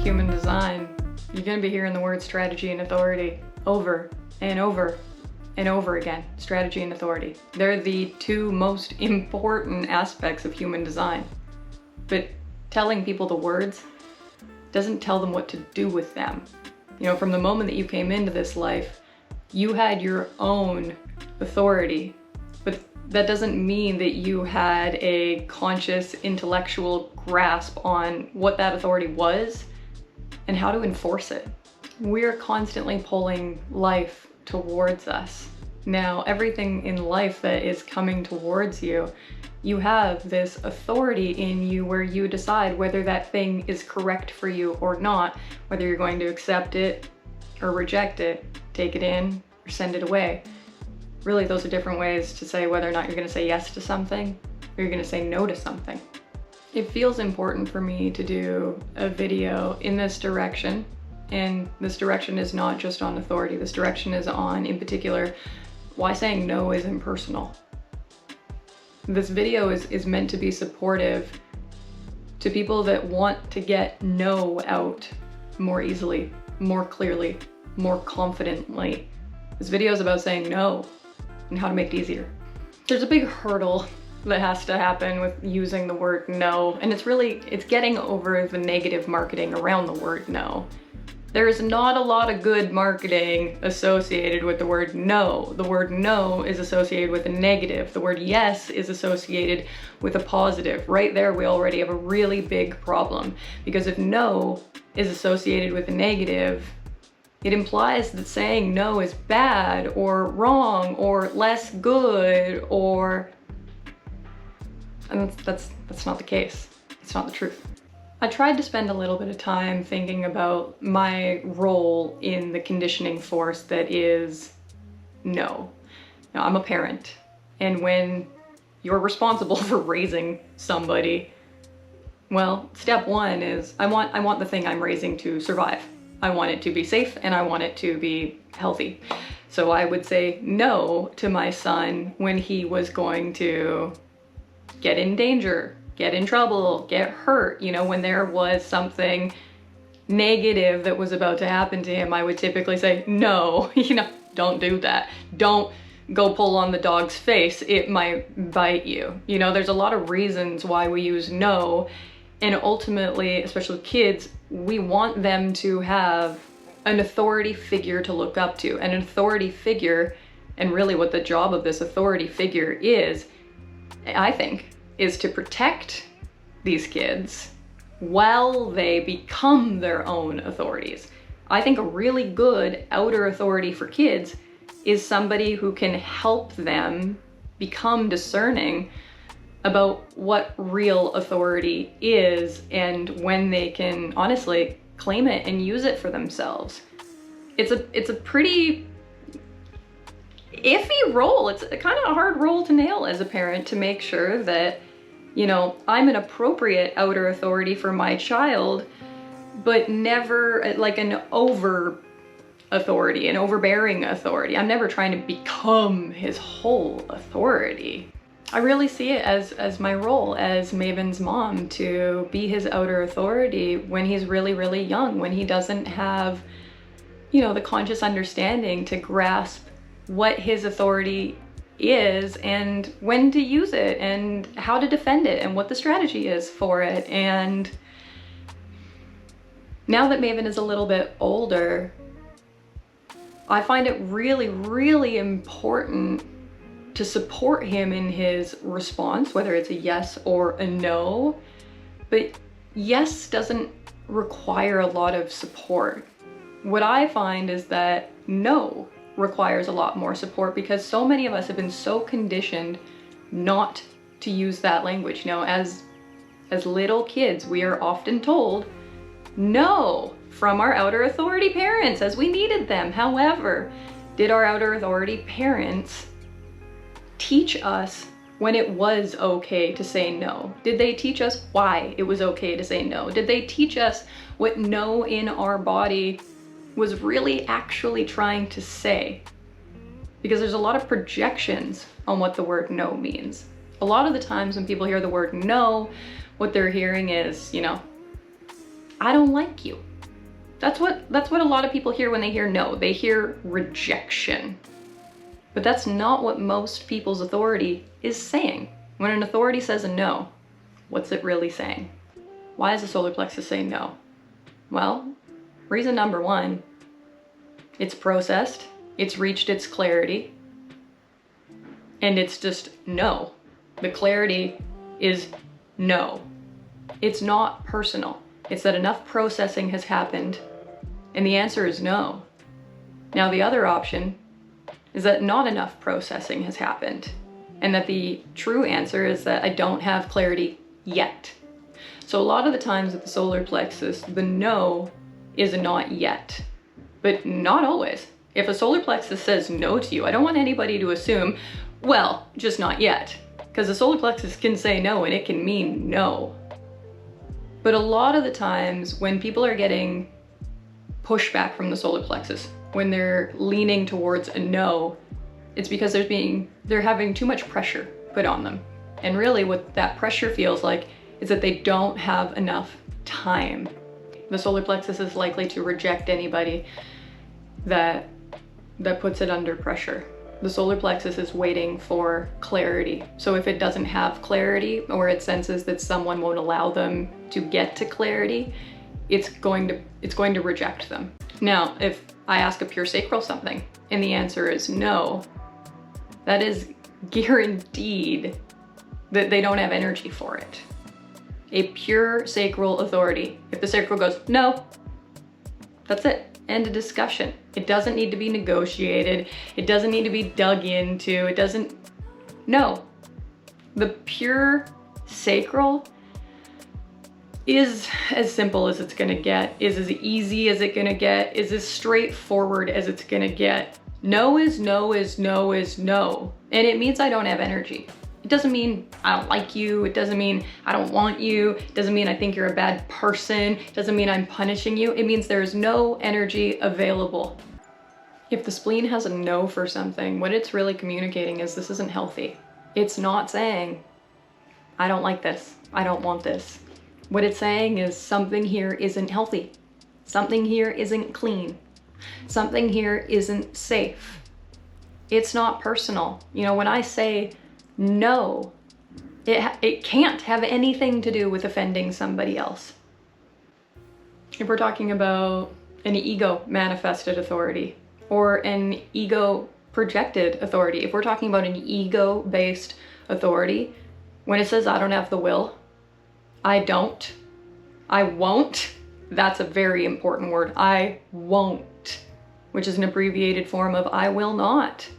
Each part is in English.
human design, you're going to be hearing the word strategy and authority over and over and over again. Strategy and authority. They're the two most important aspects of human design. But telling people the words doesn't tell them what to do with them. You know, from the moment that you came into this life, you had your own authority, but that doesn't mean that you had a conscious intellectual grasp on what that authority was and how to enforce it. We're constantly pulling life towards us. Now, everything in life that is coming towards you, you have this authority in you where you decide whether that thing is correct for you or not, whether you're going to accept it or reject it, take it in or send it away. Really, those are different ways to say whether or not you're going to say yes to something or you're going to say no to something. It feels important for me to do a video in this direction, and this direction is not just on authority. This direction is on, in particular, why saying no is impersonal. This video is meant to be supportive to people that want to get no out more easily, more clearly, more confidently. This video is about saying no and how to make it easier. There's a big hurdle that has to happen with using the word no, and it's getting over the negative marketing around the word no. There's not a lot of good marketing associated with the word no. The word no is associated with a negative. The word yes is associated with a positive. Right there, we already have a really big problem, because if no is associated with a negative, it implies that saying no is bad or wrong or less good, and that's not the case. It's not the truth. I tried to spend a little bit of time thinking about my role in the conditioning force that is no. Now, I'm a parent, and when you're responsible for raising somebody, well, step one is I want the thing I'm raising to survive. I want it to be safe and I want it to be healthy. So I would say no to my son when he was going to get in danger, get in trouble, get hurt. You know, when there was something negative that was about to happen to him, I would typically say, no, don't do that. Don't go pull on the dog's face. It might bite you. You know, there's a lot of reasons why we use no. And ultimately, especially with kids, we want them to have an authority figure to look up to. And an authority figure, and really what the job of this authority figure is, I think, is to protect these kids while they become their own authorities. I think a really good outer authority for kids is somebody who can help them become discerning about what real authority is and when they can honestly claim it and use it for themselves. It's a pretty iffy role. It's a kind of a hard role to nail as a parent, to make sure that, you know, I'm an appropriate outer authority for my child, but never like an over authority, an overbearing authority. I'm never trying to become his whole authority. I really see it as my role as Maven's mom to be his outer authority when he's really, really young, when he doesn't have, you know, the conscious understanding to grasp what his authority is and when to use it and how to defend it and what the strategy is for it. And now that Maven is a little bit older, I find it really, really important to support him in his response, whether it's a yes or a no. But yes doesn't require a lot of support. What I find is that no requires a lot more support, because so many of us have been so conditioned not to use that language. You know, as little kids, we are often told no from our outer authority parents as we needed them. However, did our outer authority parents teach us when it was okay to say no? Did they teach us why it was okay to say no? Did they teach us what no in our body was really actually trying to say? Because there's a lot of projections on what the word no means. A lot of the times when people hear the word no, what they're hearing is, you know, I don't like you. That's what a lot of people hear when they hear no. They hear rejection. But that's not what most people's authority is saying. When an authority says a no, what's it really saying? Why is the solar plexus saying no? Well, reason number one, it's processed, it's reached its clarity, and it's just no. The clarity is no. It's not personal. It's that enough processing has happened, and the answer is no. Now, the other option is that not enough processing has happened, and that the true answer is that I don't have clarity yet. So a lot of the times with the solar plexus, the no is a not yet, but not always. If a solar plexus says no to you, I don't want anybody to assume, well, just not yet, because the solar plexus can say no and it can mean no. But a lot of the times when people are getting pushback from the solar plexus, when they're leaning towards a no, it's because they're having too much pressure put on them. And really what that pressure feels like is that they don't have enough time. The solar plexus is likely to reject anybody that puts it under pressure. The solar plexus is waiting for clarity. So if it doesn't have clarity, or it senses that someone won't allow them to get to clarity, it's going to reject them. Now, if I ask a pure sacral something and the answer is no, that is guaranteed that they don't have energy for it. A pure sacral authority, if the sacral goes no, that's it. End of discussion. It doesn't need to be negotiated. It doesn't need to be dug into. It doesn't, no. The pure sacral is as simple as it's gonna get, is as easy as it's gonna get, is as straightforward as it's gonna get. No is no is no is no. And it means I don't have energy. It doesn't mean I don't like you. It doesn't mean I don't want you. It doesn't mean I think you're a bad person. It doesn't mean I'm punishing you. It means there is no energy available. If the spleen has a no for something, what it's really communicating is this isn't healthy. It's not saying, I don't like this. I don't want this. What it's saying is something here isn't healthy. Something here isn't clean. Something here isn't safe. It's not personal. You know, when I say no, it can't have anything to do with offending somebody else. If we're talking about an ego manifested authority or an ego projected authority, if we're talking about an ego based authority, when it says I don't have the will, I don't, I won't, that's a very important word. I won't, which is an abbreviated form of I will not.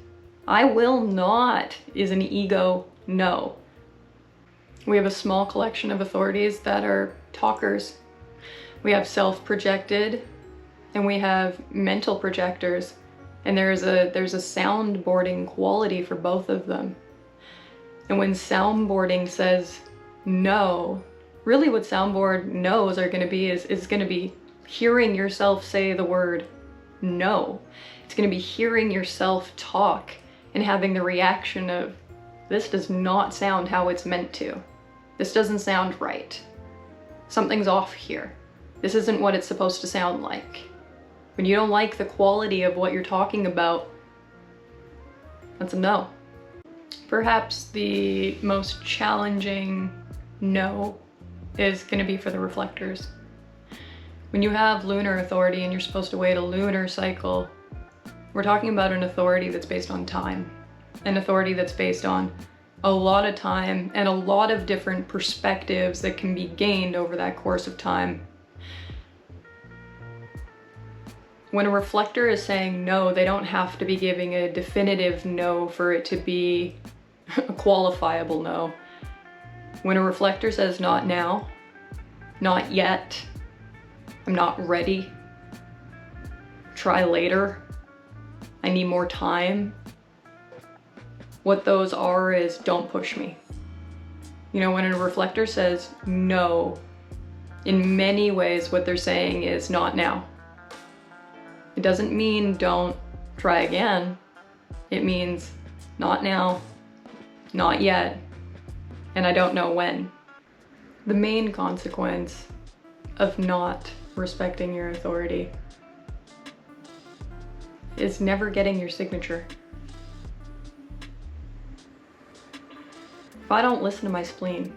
I will not is an ego no. We have a small collection of authorities that are talkers. We have self-projected and we have mental projectors. And there's a soundboarding quality for both of them. And when soundboarding says no, really what soundboard no's are gonna be is gonna be hearing yourself say the word no. It's gonna be hearing yourself talk and having the reaction of, this does not sound how it's meant to. This doesn't sound right. Something's off here. This isn't what it's supposed to sound like. When you don't like the quality of what you're talking about, that's a no. Perhaps the most challenging no is gonna be for the reflectors. When you have lunar authority and you're supposed to wait a lunar cycle, we're talking about an authority that's based on time, an authority that's based on a lot of time and a lot of different perspectives that can be gained over that course of time. When a reflector is saying no, they don't have to be giving a definitive no for it to be a qualifiable no. When a reflector says not now, not yet, I'm not ready, try later, I need more time, what those are is don't push me. You know, when a reflector says no, in many ways what they're saying is not now. It doesn't mean don't try again. It means not now, not yet, and I don't know when. The main consequence of not respecting your authority is never getting your signature. If I don't listen to my spleen,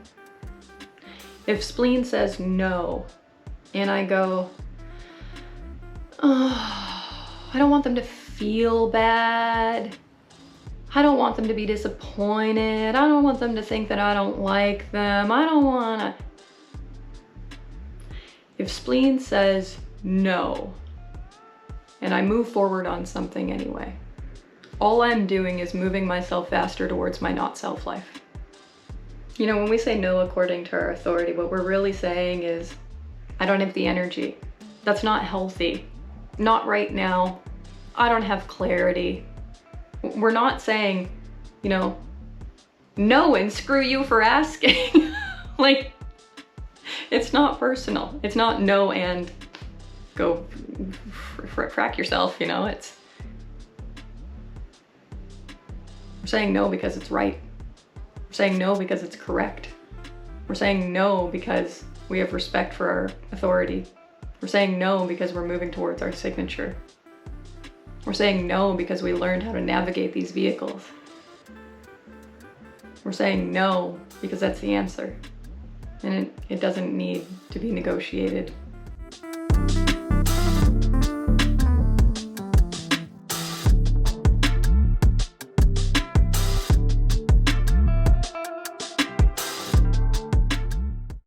if spleen says no, and I go, oh, I don't want them to feel bad. I don't want them to be disappointed. I don't want them to think that I don't like them. I don't wanna. If spleen says no, and I move forward on something anyway, all I'm doing is moving myself faster towards my not self life. You know, when we say no according to our authority, what we're really saying is, I don't have the energy. That's not healthy. Not right now. I don't have clarity. We're not saying, you know, no and screw you for asking. Like, it's not personal. It's not no and go frack yourself, you know, it's, we're saying no because it's right. We're saying no because it's correct. We're saying no because we have respect for our authority. We're saying no because we're moving towards our signature. We're saying no because we learned how to navigate these vehicles. We're saying no because that's the answer. And it doesn't need to be negotiated.